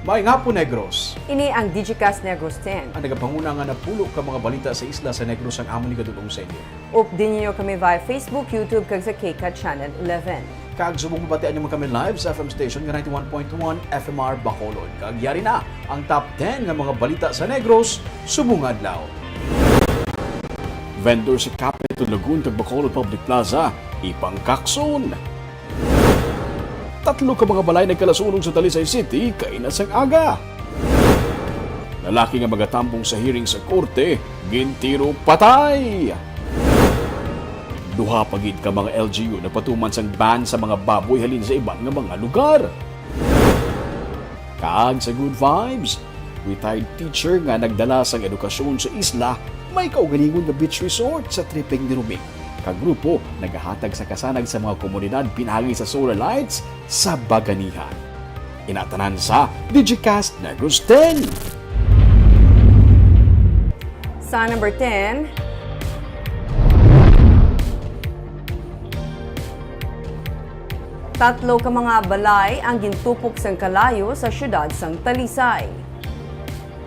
Maayong hapon, Negros. Ini ang Digicast Negros 10. Ang nagapanguna nga napulo ka mga balita sa isla sa Negros ang amon ni kadulong sa inyo. Update niyo kami via Facebook, YouTube, kag sa KCAT Channel 11. Kag subong mabatian niyo kami live sa FM station nga 91.1 FMR Bacolod. Kag yari na ang top 10 nga mga balita sa Negros, subong adlaw. Vendor sa Capital Lagoon kag Bacolod Public Plaza, ipangkakson. Tatlo ka mga balay nagkalasunog sa Talisay City kainas ang aga. Lalaki nga magatambong sa hearing sa korte, gintiro patay. Duha pagid ka mga LGU na patuman sang ban sa mga baboy halin sa ibang nga mga lugar. Kag sa good vibes, retired teacher nga nagdala sang edukasyon sa isla, may kaugalingon nga beach resort sa Triping ni Ruming. Kagrupo nagahatag sa kasanag sa mga komunidad pinagi sa solar lights sa Baganihan. Inatanan sa Digicast Negros 10. Sa number 10, tatlo ka mga balay ang gintupok sang kalayo sa syudad sang Talisay.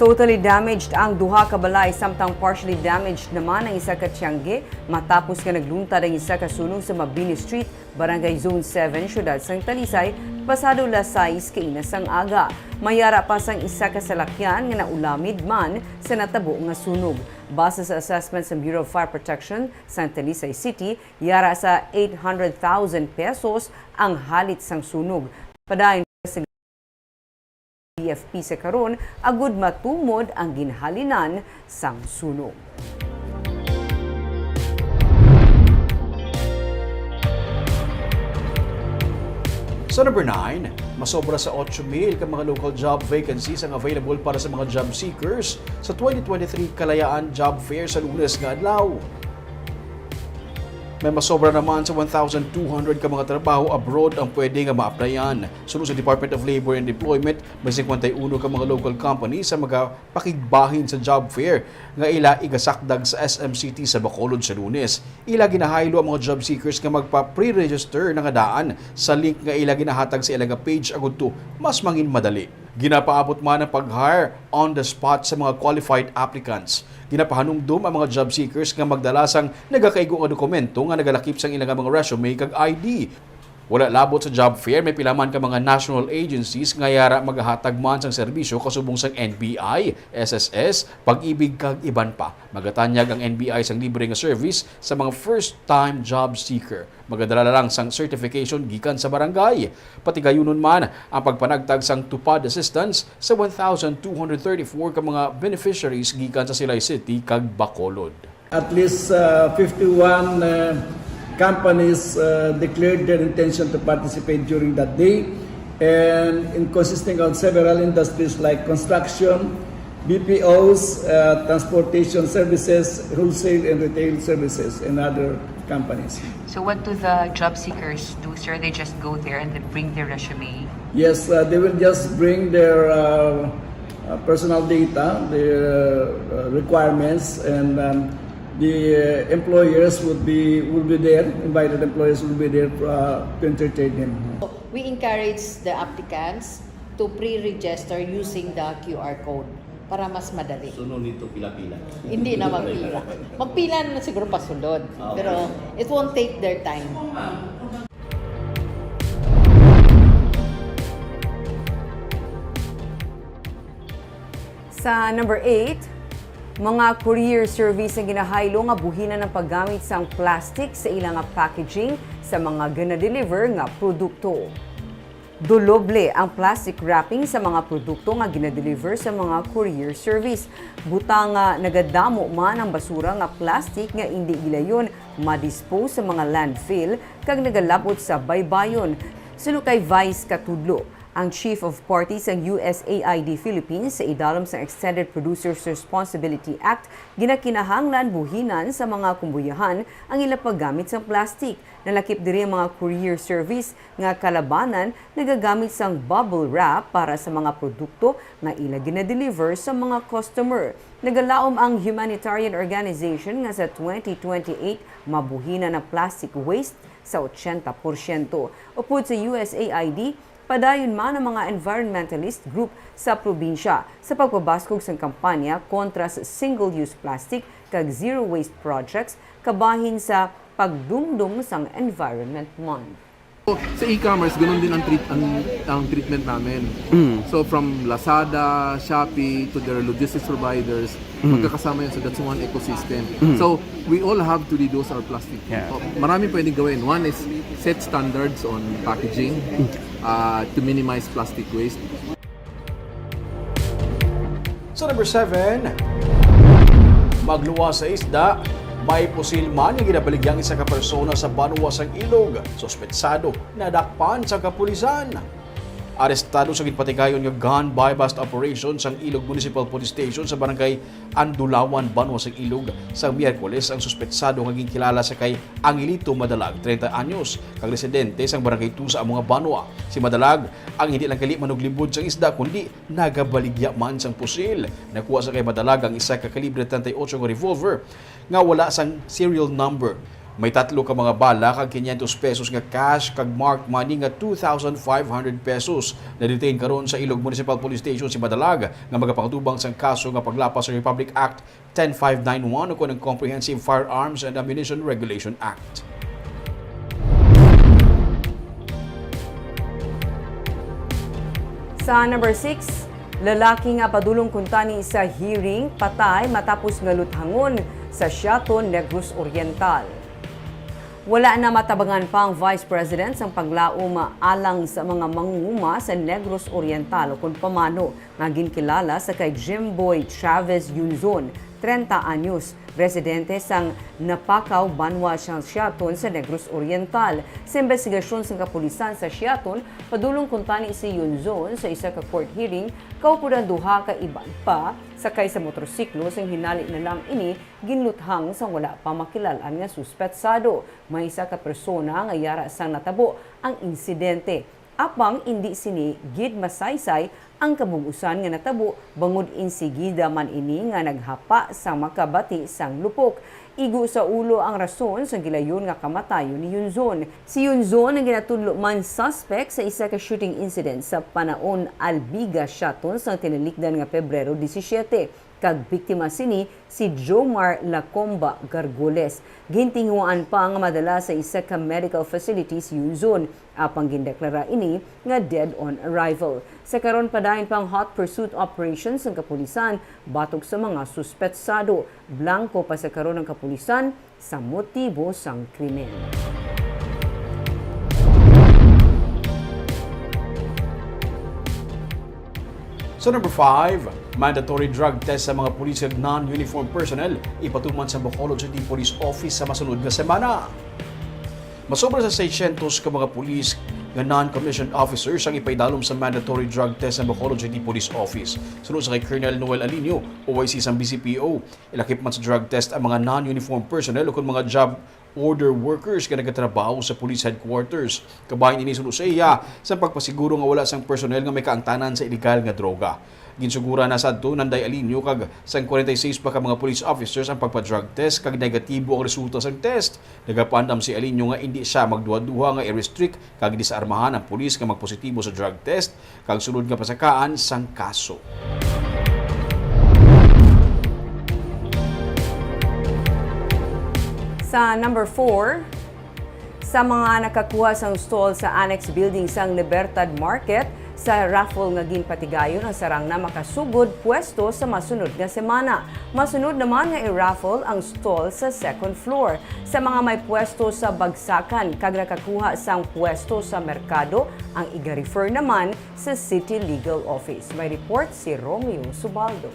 Totally damaged ang duha ka balay samtang partially damaged naman ang isa ka tiyangge matapos nga nagluntad ang isa ka sunog sa Mabini Street, Barangay Zone 7, syudad sang Talisay, pasado las 6 kainas ang aga. Mayara pa sang isa ka salakyan nga naulamid man sa natabo nga sunog. Base sa assessment sa Bureau of Fire Protection sa Talisay City, yara sa 800,000 pesos ang halit sang sunog. Padayon sa DFP sa karon, agud matumod ang ginhalinan sang sunog. Sa number 9, masobra sa 8,000 ka mga local job vacancies ang available para sa mga job seekers sa 2023 Kalayaan Job Fair sa Lunes nga adlaw. May masobra naman sa 1,200 ka mga trabaho abroad ang pwede nga ma-applyan. Sunod sa Department of Labor and Employment, may 51 ka mga local companies sa mga pakigbahin sa job fair nga ila igasakdag sa SMCT sa Bacolod sa Lunes. Ila ginahaylo ang mga job seekers nga magpa-pre-register na nga daan sa link nga ila ginahatag sa ilang page agud to mas mangin madali. Ginapaabot man ang pag-hire on the spot sa mga qualified applicants. Ginapahanungdom ang mga job seekers nga magdalasang nagakaigo nga dokumento nga nagalakip sang ilang mga resume kag ID. Wala labot sa job fair, may pilaman ka mga national agencies nga yara maghahatag man sang serbisyo kasubong sang NBI, SSS, Pag-ibig kag iban pa. Magatanyag ang NBI sang libre nga service sa mga first-time job seeker. Magadala lang sang certification gikan sa barangay. Pati gayunon man ang pagpanagtag sang tupad assistance sa 1,234 ka mga beneficiaries gikan sa Silay City kag Bacolod. At least 51 companies declared their intention to participate during that day, and consisting of several industries like construction, BPOs, transportation services, wholesale and retail services, and other companies. So what do the job seekers do, sir? They just go there and they bring their resume? Yes, they will just bring their personal data, their requirements, and the employers will be there. Invited employers will be there to entertain them. We encourage the applicants to pre-register using the QR code para mas madali. So no need to pila-pila? Hindi na magpila. Magpila na siguro pasulod. Pero it won't take their time. Sa number 8, mga courier service ang ginahaylo nga buhinan ng paggamit sang plastic sa ilang nga packaging sa mga gina-deliver nga produkto. Doloble ang plastic wrapping sa mga produkto nga gina-deliver sa mga courier service. Butang nga nagadamo man ang basura nga plastic nga hindi gilayon ma-dispose sa mga landfill kag nagalabot sa baybayon. Suno kay Vice Katudlo, ang Chief of Party sa USAID Philippines sa idalom sa Extended Producers Responsibility Act, ginakinahanglan buhinan sa mga kumbuyahan ang ila paggamit sa plastic. Nalakip diri ang mga courier service nga kalabanan nagagamit sang bubble wrap para sa mga produkto nga ila gina-deliver sa mga customer. Nagalaom ang humanitarian organization nga sa 2028 mabuhinan ang plastic waste sa 80%. Upod sa USAID, Padayon man ang mga environmentalist group sa probinsya sa pagbabaskog sa kampanya kontra sa single-use plastic kag zero waste projects kabahin sa pagdumdum sang Environment Month. Sa e-commerce, ganun din ang treatment namin. So from Lazada, Shopee, to their logistics providers, magkakasama yun. So that's one ecosystem. So we all have to reduce our plastic. Marami pwedeng gawin. One is set standards on packaging to minimize plastic waste. So number 7, magluwas sa isda. May pusil man nga ginabaligyang isa ka persona sa Banuwasang Ilog. Suspetsado na dakpan sa kapulisan. Arestado sa gitpatigayon nga gun buy bust operation sa Ilog Municipal Police Station sa barangay Andulawan, Banuwasang Ilog sa Miyerkules ang suspetsado nga ginkilala sa kay Angelito Madalag, 30 anyos, kag residente sa barangay 2 sa mga Banwa. Si Madalag ang hindi lang kali manuglibod sa isda kundi nagabaligya man sang pusil. Nakuha sa kay Madalag ang isa ka kalibre 38 nga revolver nga wala sang serial number. May 3 ka mga bala kag 500 pesos nga cash kag marked money nga 2,500 pesos. Na-detain karon sa Ilog Municipal Police Station si Madalag nga magapangtubang sang kaso nga paglapas sa Republic Act 10591 o ng Comprehensive Firearms and Ammunition Regulation Act. Sa number 6, lalaki nga padulong kuntani sa hearing patay matapos nga luthangon sa Siaton, Negros Oriental. Wala na matabangan pa ang Vice President sa paglaom alang sa mga mangunguma sa Negros Oriental o kung pamano nga ginkilala sa kay Jimboy Chavez Yunzon, 30 anyos, residente sang Napakaw, Banwa siyang Siaton sa Negros Oriental. Sa investigasyon sa kapulisan sa Siaton, padulong kuntani si Yunzon sa isa ka court hearing, kaupudan duha ka iban pa sakay sa motorsiklo sang hinali na lang ini ginluthang sa wala pa makilalan nga suspetsado. May isa ka persona nga yara sang natabo ang insidente. Apang hindi sini gid masaysay ang kabubusan nga natabo bangod insigida man ini nga naghapa sa makabati sang lupok. Igo sa ulo ang rason sa gilayon nga kamatayon ni Yunzon. Si Yunzon ang ginatudlo man suspect sa isa ka shooting incident sa Panaon Albiga, Siaton sa tinalikdan nga Pebrero 17. Kag biktima sini si Jomar Lacomba Gargoles. Gintinguan pa nga madala sa isa ka medical facility si Yunzon. Apang gindeklara ini nga dead on arrival. Sa karon padayon pang hot pursuit operations ng kapulisan batok sa mga suspetsado. Blanco pa sa karon ng kapulisan sa motibo sang krimen. So number 5, mandatory drug test sa mga pulis ug non-uniform personnel ipatuman sa Bacolod City Police Office sa masunod nga semana. Masobra sa 600 ka mga pulis nga non-commissioned officers ang ipaidalom sa mandatory drug test sa Bacolod City Police Office. Sunod sa kay Colonel Noel Alinio, OIC sa BCPO, ilakip man sa drug test ang mga non-uniform personnel o kung mga job order workers nga nagatrabaho sa police headquarters. Kabahin ini sunod sa iya sa pagpasiguro nga wala sang personnel nga may kaangtanan sa illegal nga droga. Ginsugura na sadto nanday Alinio kag sang 46 pa ka mga police officers ang pagpa-drug test kag negatibo ang resulta sang test. Nagapandam si Alinio nga hindi siya magduha-duha nga i-restrict kag disarmahan ang pulis nga magpositibo sa drug test kag sulod nga pasakaan sang kaso. Sa number 4, sa mga nakakuha sang stall sa annex building sang Libertad Market, sa raffle nga ginpatigayon ang sarang na makasugod pwesto sa masunod nga semana. Masunod naman nga i-raffle ang stall sa second floor. Sa mga may pwesto sa Bagsakan, kag nakakuha sang pwesto sa Merkado, ang iga-refer naman sa City Legal Office. May report si Romeo Subaldo.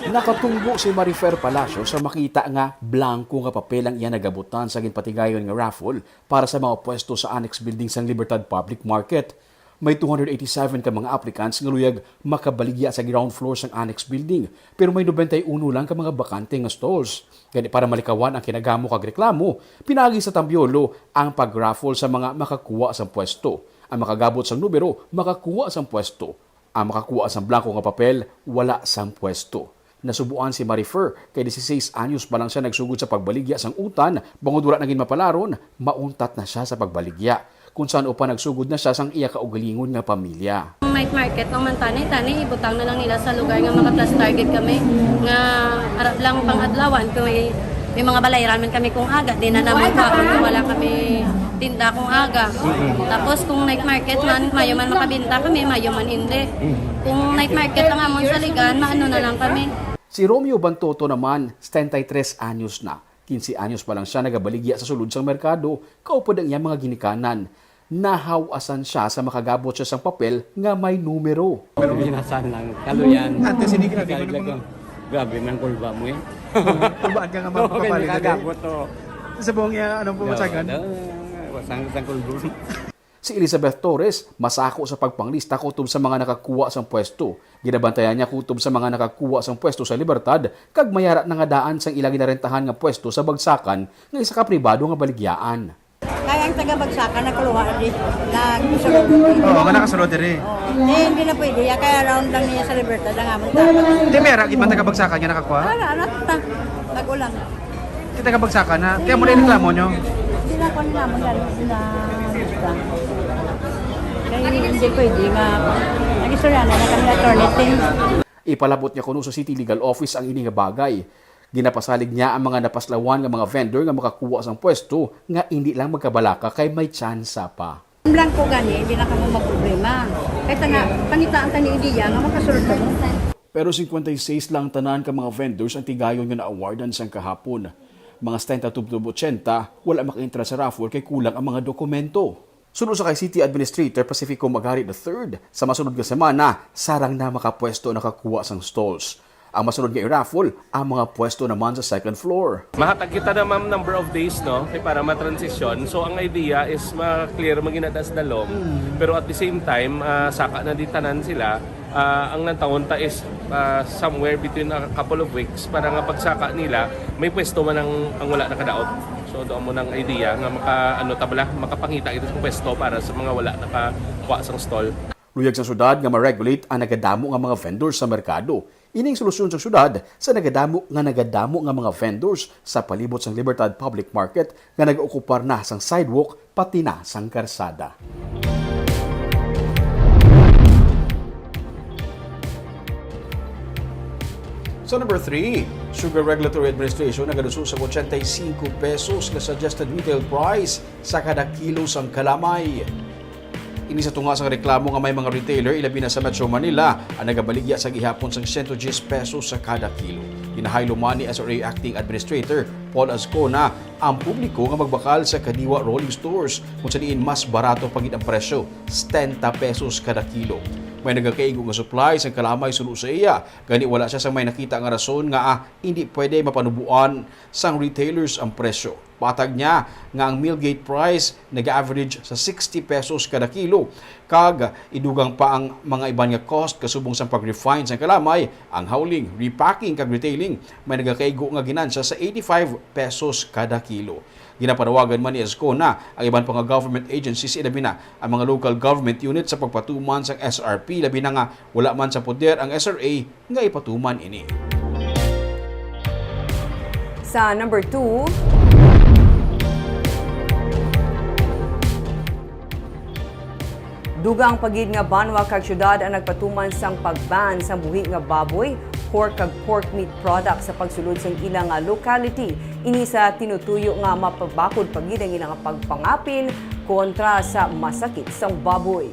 Nakatunggo si Marifer Palacio sa makita nga blanco nga papel ang iya nagabutan sa ginpatigayon nga raffle para sa mga pwesto sa annex building sang Libertad Public Market. May 287 ka mga applicants nga luyag makabaligya sa ground floor sang annex building, pero may 91 lang ka mga bakante nga stalls. Gani para malikawan ang kinagamo kag reklamo, pinagi sa Tambiolo ang pag-raffle sa mga makakuha sang pwesto. Ang makagabot sang numero makakuha sang pwesto. Ang makakuha sang blanco nga papel wala sang pwesto. Nasubuan si Marifer, kay 16 anyos pa lang siya nagsugod sa pagbaligya sang utan, bangod wala naging mapalaron, mauntat na siya sa pagbaligya. Kung saan upa nagsugod na siya sang iya kaugalingon nga pamilya. Night market ng Mantanay-Tani, ibutang na lang nila sa lugar nga maka-plus target kami, nga arap lang pang adlawan, kung may mga balayran man kami kung aga, di na naman ko kung wala kami tinda kung aga. Tapos kung night market man, mayo man makabinta kami, mayo man hindi. Kung night market lang amon sa ligan, maano na lang kami. Si Romeo Bantoto naman, 73 anyos na. 15 anyos pa lang siya nagabaligya sa sulod sang merkado, kaupod ang iyang mga ginikanan. Nahawasan siya sa makagabot siya sang papel nga may numero. Binasan lang. Kaluyan. Antes, hindi grabe Grabe man kulba mo eh. Kulbaan ka nga Okay, nakagabot to. Sa buong anong pumatsagan? Wasang kulbo. Si Elizabeth Torres, masako sa pagpanglista kutob sa mga nakakuha sang pwesto. Ginabantayan niya kutob sa mga nakakuha sang pwesto sa Libertad, kag mayara na nga daan sang ilang ginarentahan nga pwesto sa Bagsakan nga isa ka pribado nga baligyaan. Kaya ang taga-Bagsakan na kuluha rin, nagsusunod. Oo, nga nakasunod rin. Hindi na pwede, kaya round lang niya sa Libertad ang amon ta. Di mayara, ibang taga-Bagsakan nga nakakuha? Ano ta, bagulang. Di taga-Bagsakan na, kaya mo na reklamo nyo? Hindi na ako nila mo dahil na gusto. Kaya hindi pwede nga, nag-istorya na kami attorney. Ipalabot niya kuno sa City Legal Office ang ini nga bagay. Ginapasalig niya ang mga napaslawan nga mga vendor nga makakuha sang pwesto nga hindi lang magkabalaka kay may tsansa pa. Lang ko gani, hindi na kamo magproblema. Kaya nga, pangitaan ta ni Idiya nga makasulod ka mo. Pero 56 lang tanan ka mga vendors ang tigayon nga na-awardan sang kahapon. Mga 70-80 wala makaintra sa raffle kay kulang ang mga dokumento. Sunod sa kay City Administrator Pacifico Magari III, sa masunod nga semana, sarang na makapwesto nakakuha sang stalls. Ang masunod nga i-raffle, ang mga pwesto naman sa second floor. Mahatag kita na ma'am number of days no kay para ma-transition. So ang idea is ma-clear maginadas dalom. Pero at the same time saka na ditanan sila. Ang nantawon is somewhere between a couple of weeks para nga pagsaka nila may pwesto man ang wala nakadaot. So doon mo ng idea nga makapangita ito sa pwesto para sa mga wala nakakuha sang stall. Luyag sa syudad nga ma-regulate ang nagadamo nga mga vendors sa merkado. Ining solusyon sa syudad sa nagadamo nga mga vendors sa palibot sang Libertad Public Market nga nag-okupar na sang sidewalk pati na sang karsada. So number 3, Sugar Regulatory Administration nagaduso sa 85 pesos na suggested retail price sa kada kilo sang kalamay. Ini sa tunga sa reklamo nga may mga retailer ilabi na sa Metro Manila ang nagabaligya sa gihapon sang 110 pesos sa kada kilo. Hinahaylo man ni SRA Acting Administrator Paul Azcona ang publiko nga magbakal sa kadiwa rolling stores kung saan mas barato pagid ang presyo, 70 pesos kada kilo. May nagakaigo nga supply sa kalamay sulo sa iya. Gani wala siya sa may nakita nga rason nga hindi pwede mapanubuan sang retailers ang presyo. Patag niya nga ang Millgate price nag-average sa 60 pesos kada kilo. Kag idugang pa ang mga iban nga cost kasubong sa pag-refine sa kalamay, ang hauling, repacking kag retailing may nagakaigo nga ginansya sa 85 pesos kada kilo. Ginapanawagan man ni Azcona ang iban pang government agencies ilabi na ang mga local government unit sa pagpatuman sa SRP labi na nga wala man sa poder ang SRA nga ipatuman ini. Sa number 2, dugang pagid nga banwa kag syudad ang nagpatuman sang pagban sa buhi nga baboy, pork kag pork meat products sa pagsulod sang ilang locality. Ini sa tinutuyo nga mapabakod pagid ang ilang pagpangapin kontra sa masakit sang baboy.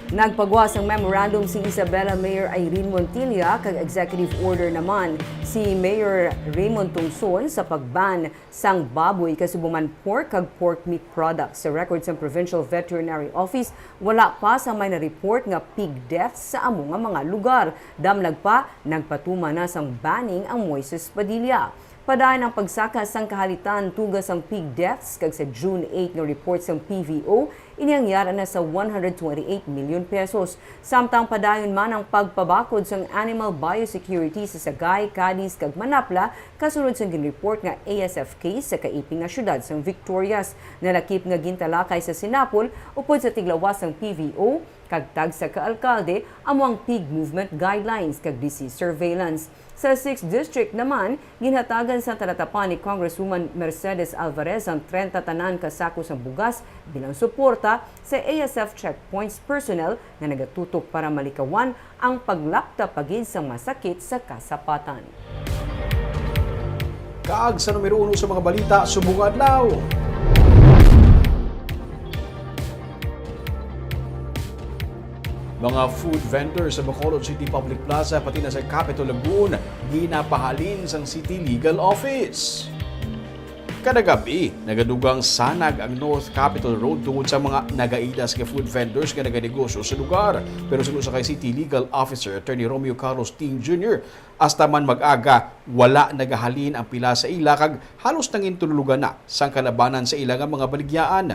Nagpagwas ang memorandum si Isabela Mayor Irene Montilla kag executive order naman si Mayor Raymond Tungson sa pagban sang baboy kasubuman pork kag pork meat products. Sa records ng Provincial Veterinary Office, wala pa sa may na-report nga pig deaths sa amo nga mga lugar. Damlag pa, nagpatuma na sang banning ang Moises Padilla. Padayon ang pagsaka sang kahalitan tugas ang pig deaths kag sa June 8 nga report sang PVO inangyara na sa 128 million pesos. Samtang padayon man ang pagpabakod sang animal biosecurity sa Sagay, Cadiz kag Manapla kasunod sang ginreport nga ASF case sa kaiping nga syudad sang Victorias. Nalakip nga gintalakay sa Sinapol upod sa tiglawas sang PVO Kagtag sa kaalkalde among pig movement guidelines kag disease surveillance. Sa 6th District naman, ginhatagan sa talatapan ni Congresswoman Mercedes Alvarez ang 30 tanan kasako sa bugas bilang suporta sa ASF checkpoints personnel na nagatutok para malikawan ang paglapta pagid sa masakit sa kasapatan. Kaag sa numero 1 sa mga balita, subong adlaw. Mga food vendors sa Bacolod City Public Plaza pati na sa Capitol Lagoon ginapahalin sang City Legal Office. Kada gabi, nagadugang sanag ang North Capitol Road tungod sa mga nagaidas nga food vendors nga naganegosyo sa lugar. Pero sunod sa kay City Legal Officer Attorney Romeo Carlos Ting Jr., hasta man mag-aga, wala nagahalin ang pila sa ila kag halos nangin tululugan na sang kalabanan sa ila nga mga baligyaan.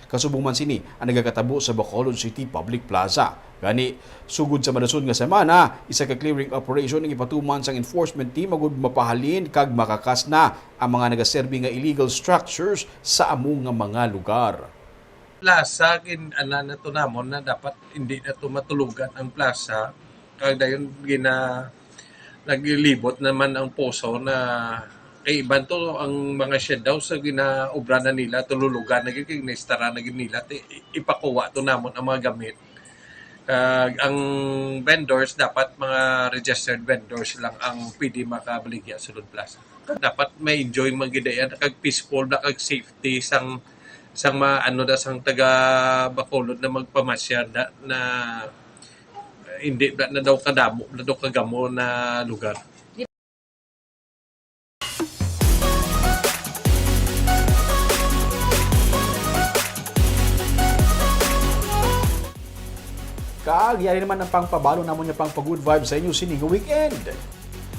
Kasubong man sini ang nagakatabo sa Bacolod City Public Plaza. Gani, sugod sa madason nga semana, isa ka clearing operation ng ipatuman sang enforcement team magud mapahalin kag makakas na ang mga nagaserbi nga illegal structures sa among nga mga lugar. Plaza, na to namon na dapat hindi na to matulugan ang plaza. Kag dayon naglilibot naman ang poso na kay iban to ang mga shed daw sa ginaobra na nila, tululugan na gid naistara na gid nila ipakuha to namon ang mga gamit. Ang vendors dapat mga registered vendors lang ang pwede makabaligya sa Lod Plaza. Dapat may enjoy magidayan kag peaceful na kag safety sang sang taga Bacolod na magpamasya na hindi na daw kadamo na daw kagamo na lugar. Kaag, yari naman ang pangpabalo namon niya pang pag-good vibes sa inyo sining weekend.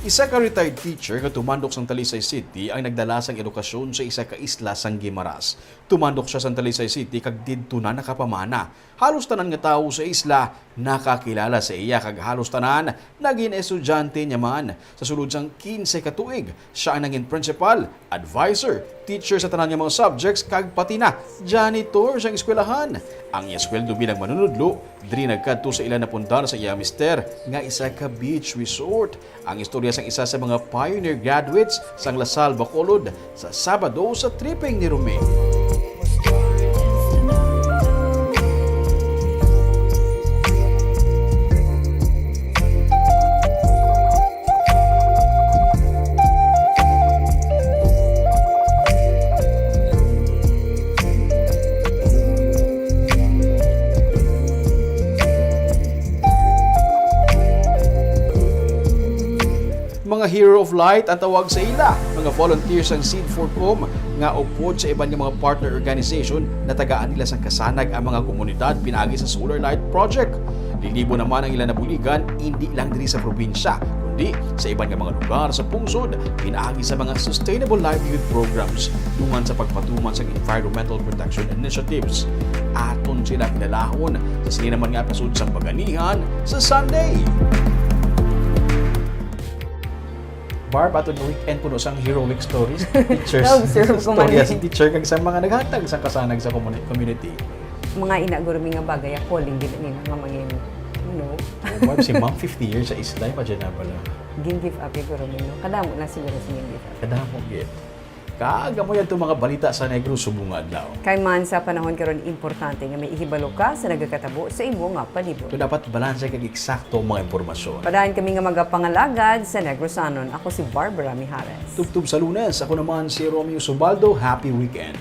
Isa ka retired teacher nga tumandok sa Talisay City ang nagdala sang edukasyon sa isa ka isla sang Guimaras. Tumandok siya sa Talisay City kag didto na nakapamana. Halos tanan nga tawo sa isla nakakilala sa iya kag halos tanan naging estudyante niya man. Sa sulod sang 15 ka tuig, siya ang naging principal, advisor, teacher sa tanan nga mga subjects kag pati na janitor sa eskwelahan. Ang iya sweldo bilang manunudlo, diri nagkadto sa ilan na pundar sa iya mister nga isa ka beach resort. Ang istorya sang isa sa mga pioneer graduates sang Lasal, Bacolod sa Sabado sa tripping ni Rome. Mga Hero of Light ang tawag sa ila, mga volunteers ang Seed for Com nga upod sa iban nga mga partner organization na tagaan nila sang kasanag ang mga komunidad pinagi sa Solar Light Project. Lilibo naman ang ilan na buligan, hindi lang diri sa probinsya, kundi sa iban nga mga lugar sa pungsod, pinaagi sa mga sustainable livelihood programs dungan sa pagpatuman sa environmental protection initiatives. Aton sila pinalahon sa sila naman nga pasud sang paganihan sa Sunday. Barb, ato na weekend puno sang heroic stories. Teachers, storya si teacher kag sa mga naghatag sa kasanag sa community. Mga inagurumi nga bagay, calling din nila nga mga Barb, si Ma'am 50 years sa isla, imagine na pala. Gin-give up yung gurumi, no? Kadamo na siguro sa gin-give up. Kadamo, git. Kaaga mo yan itong mga balita sa Negros subungad daw. Kay man sa panahon karon importante nga may ihibalo ka sa nagakatabo sa imo nga palibot. So dapat balanse kag eksakto mga impormasyon. Padayon kami nga magapangalagad sa Negrosanon. Ako si Barbara Mijares. Tubtub sa Lunes, ako naman si Romeo Subaldo. Happy weekend.